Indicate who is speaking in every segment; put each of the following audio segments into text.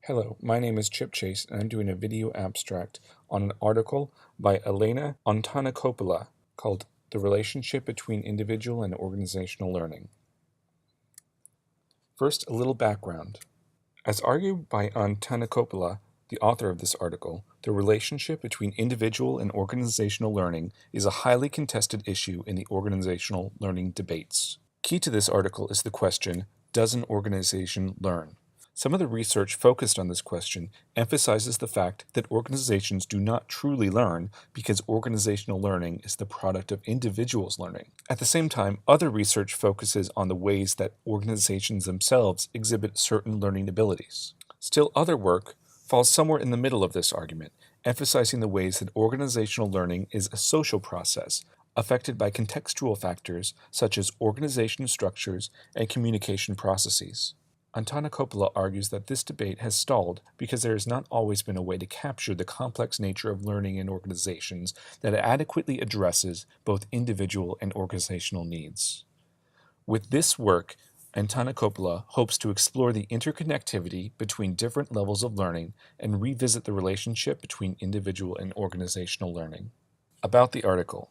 Speaker 1: Hello, my name is Chip Chase, and I'm doing a video abstract on an article by Elena Antonacopoulou called The Relationship Between Individual and Organizational Learning. First, a little background. As argued by Antonacopoulou, the author of this article, the relationship between individual and organizational learning is a highly contested issue in the organizational learning debates. Key to this article is the question, does an organization learn? Some of the research focused on this question emphasizes the fact that organizations do not truly learn because organizational learning is the product of individuals learning. At the same time, other research focuses on the ways that organizations themselves exhibit certain learning abilities. Still, other work falls somewhere in the middle of this argument, emphasizing the ways that organizational learning is a social process, affected by contextual factors such as organization structures and communication processes. Antonacopoulou argues that this debate has stalled because there has not always been a way to capture the complex nature of learning in organizations that adequately addresses both individual and organizational needs. With this work, Antonacopoulou hopes to explore the interconnectivity between different levels of learning and revisit the relationship between individual and organizational learning. About the article.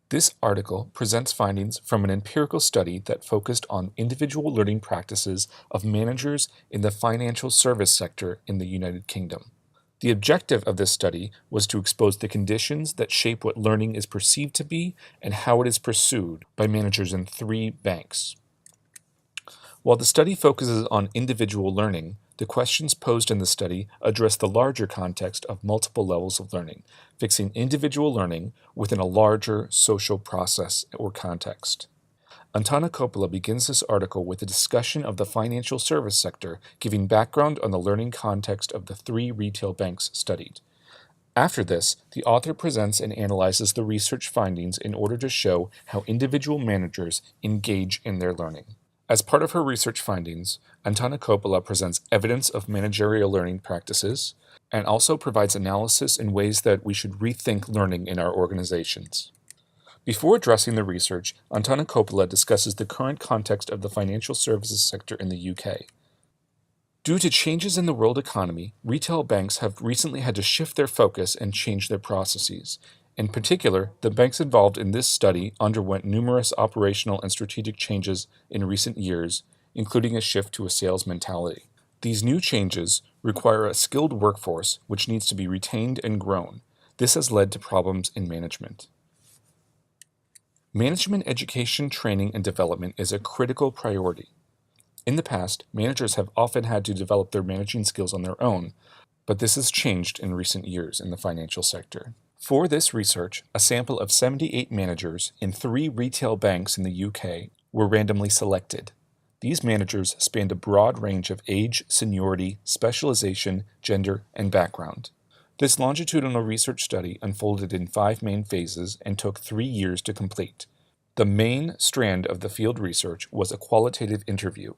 Speaker 1: This article presents findings from an empirical study that focused on individual learning practices of managers in the financial service sector in the United Kingdom. The objective of this study was to expose the conditions that shape what learning is perceived to be and how it is pursued by managers in 3 banks. While the study focuses on individual learning, the questions posed in the study address the larger context of multiple levels of learning, fixing individual learning within a larger social process or context. Antonacopoulou begins this article with a discussion of the financial service sector, giving background on the learning context of the 3 retail banks studied. After this, the author presents and analyzes the research findings in order to show how individual managers engage in their learning. As part of her research findings, Antonacopoulou presents evidence of managerial learning practices and also provides analysis in ways that we should rethink learning in our organizations. Before addressing the research, Antonacopoulou discusses the current context of the financial services sector in the UK. Due to changes in the world economy, retail banks have recently had to shift their focus and change their processes. In particular, the banks involved in this study underwent numerous operational and strategic changes in recent years, including a shift to a sales mentality. These new changes require a skilled workforce which needs to be retained and grown. This has led to problems in management. Management education, training, and development is a critical priority. In the past, managers have often had to develop their managing skills on their own, but this has changed in recent years in the financial sector. For this research, a sample of 78 managers in 3 retail banks in the UK were randomly selected. These managers spanned a broad range of age, seniority, specialization, gender, and background. This longitudinal research study unfolded in 5 main phases and took 3 years to complete. The main strand of the field research was a qualitative interview.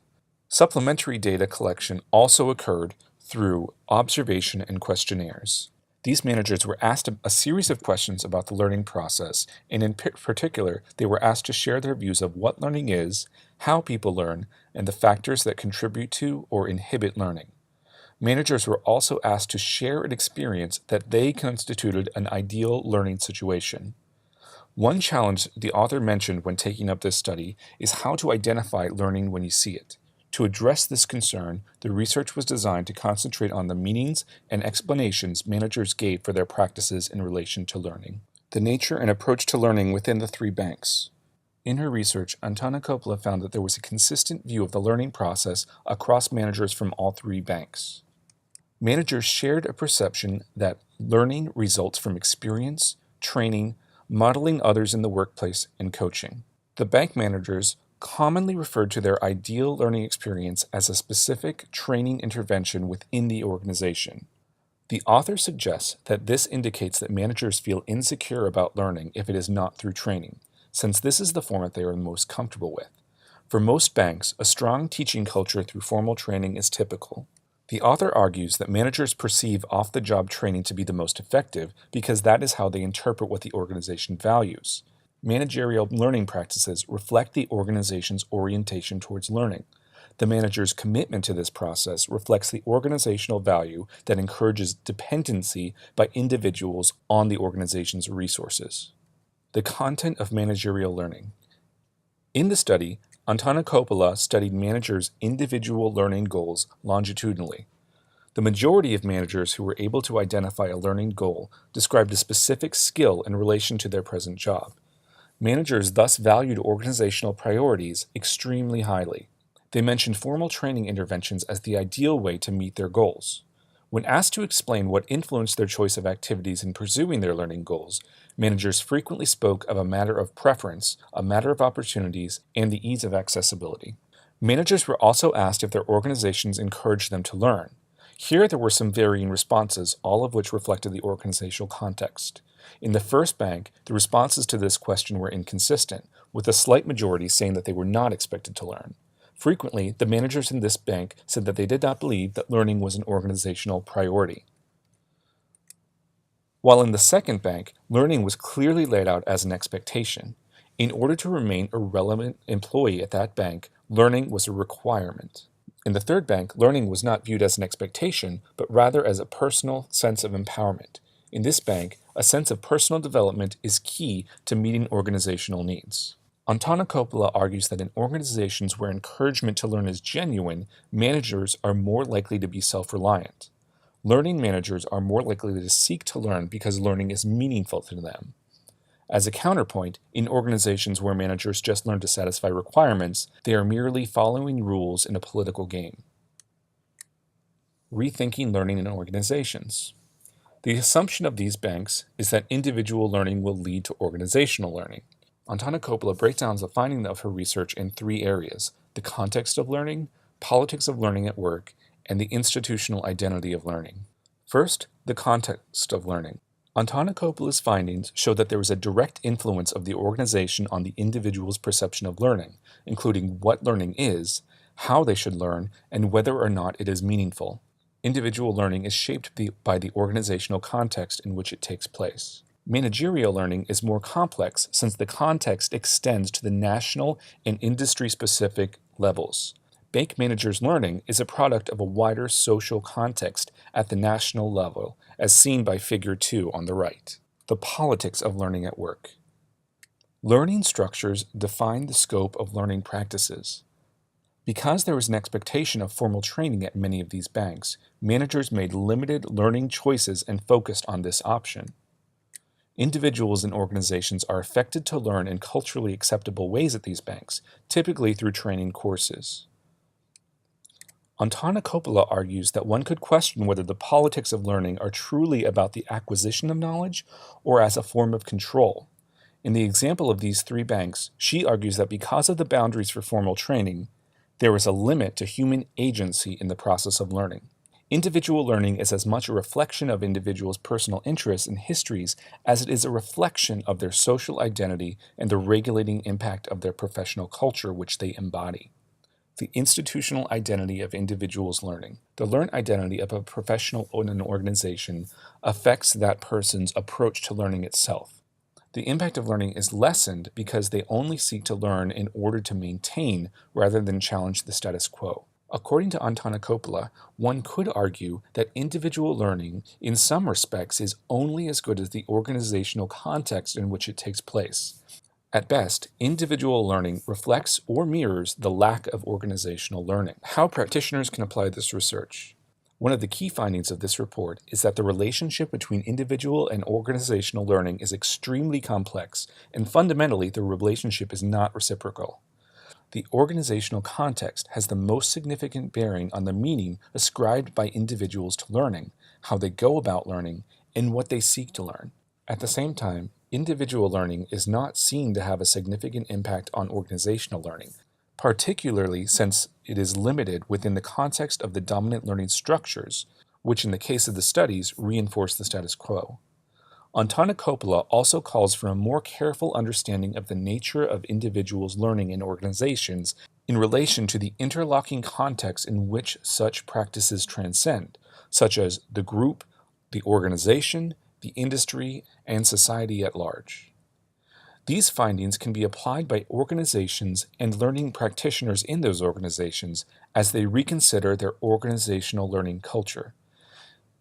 Speaker 1: Supplementary data collection also occurred through observation and questionnaires. These managers were asked a series of questions about the learning process, and in particular, they were asked to share their views of what learning is, how people learn, and the factors that contribute to or inhibit learning. Managers were also asked to share an experience that they constituted an ideal learning situation. One challenge the author mentioned when taking up this study is how to identify learning when you see it. To address this concern, the research was designed to concentrate on the meanings and explanations managers gave for their practices in relation to learning. The nature and approach to learning within the 3 banks. In her research, Antonacopoulou found that there was a consistent view of the learning process across managers from all 3 banks. Managers shared a perception that learning results from experience, training, modeling others in the workplace, and coaching. The bank managers commonly referred to their ideal learning experience as a specific training intervention within the organization. The author suggests that this indicates that managers feel insecure about learning if it is not through training, since this is the format they are most comfortable with. For most banks, a strong teaching culture through formal training is typical. The author argues that managers perceive off-the-job training to be the most effective because that is how they interpret what the organization values. Managerial learning practices reflect the organization's orientation towards learning. The manager's commitment to this process reflects the organizational value that encourages dependency by individuals on the organization's resources. The content of managerial learning. In the study, Antonacopoulou studied managers' individual learning goals longitudinally. The majority of managers who were able to identify a learning goal described a specific skill in relation to their present job. Managers thus valued organizational priorities extremely highly. They mentioned formal training interventions as the ideal way to meet their goals. When asked to explain what influenced their choice of activities in pursuing their learning goals, managers frequently spoke of a matter of preference, a matter of opportunities, and the ease of accessibility. Managers were also asked if their organizations encouraged them to learn. Here there were some varying responses, all of which reflected the organizational context. In the first bank, the responses to this question were inconsistent, with a slight majority saying that they were not expected to learn. Frequently, the managers in this bank said that they did not believe that learning was an organizational priority. While in the second bank, learning was clearly laid out as an expectation. In order to remain a relevant employee at that bank, learning was a requirement. In the third bank, learning was not viewed as an expectation, but rather as a personal sense of empowerment. In this bank, a sense of personal development is key to meeting organizational needs. Antonacopoulou argues that in organizations where encouragement to learn is genuine, managers are more likely to be self-reliant. Learning managers are more likely to seek to learn because learning is meaningful to them. As a counterpoint, in organizations where managers just learn to satisfy requirements, they are merely following rules in a political game. Rethinking learning in organizations. The assumption of these banks is that individual learning will lead to organizational learning. Antonacopoulou breaks down the finding of her research in three areas: the context of learning, politics of learning at work, and the institutional identity of learning. First, the context of learning. Antonacopoulou's findings show that there is a direct influence of the organization on the individual's perception of learning, including what learning is, how they should learn, and whether or not it is meaningful. Individual learning is shaped by the organizational context in which it takes place. Managerial learning is more complex since the context extends to the national and industry-specific levels. Bank managers' learning is a product of a wider social context at the national level, as seen by Figure 2 on the right. The politics of learning at work. Learning structures define the scope of learning practices. Because there was an expectation of formal training at many of these banks, managers made limited learning choices and focused on this option. Individuals and organizations are affected to learn in culturally acceptable ways at these banks, typically through training courses. Antonacopoulou argues that one could question whether the politics of learning are truly about the acquisition of knowledge or as a form of control. In the example of these three banks, she argues that because of the boundaries for formal training, there is a limit to human agency in the process of learning. Individual learning is as much a reflection of individuals' personal interests and histories as it is a reflection of their social identity and the regulating impact of their professional culture which they embody. The institutional identity of individuals' learning. The learned identity of a professional in an organization affects that person's approach to learning itself. The impact of learning is lessened because they only seek to learn in order to maintain rather than challenge the status quo. According to Antonacopoulou, one could argue that individual learning, in some respects, is only as good as the organizational context in which it takes place. At best, individual learning reflects or mirrors the lack of organizational learning. How practitioners can apply this research. One of the key findings of this report is that the relationship between individual and organizational learning is extremely complex, and fundamentally, the relationship is not reciprocal. The organizational context has the most significant bearing on the meaning ascribed by individuals to learning, how they go about learning, and what they seek to learn. At the same time, individual learning is not seen to have a significant impact on organizational learning, particularly since it is limited within the context of the dominant learning structures, which in the case of the studies reinforce the status quo. Antonacopoulou also calls for a more careful understanding of the nature of individuals' learning in organizations in relation to the interlocking context in which such practices transcend, such as the group, the organization, the industry, and society at large. These findings can be applied by organizations and learning practitioners in those organizations as they reconsider their organizational learning culture.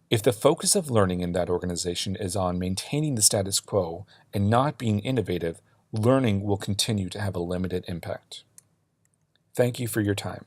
Speaker 1: If the focus of learning in that organization is on maintaining the status quo and not being innovative, learning will continue to have a limited impact. Thank you for your time.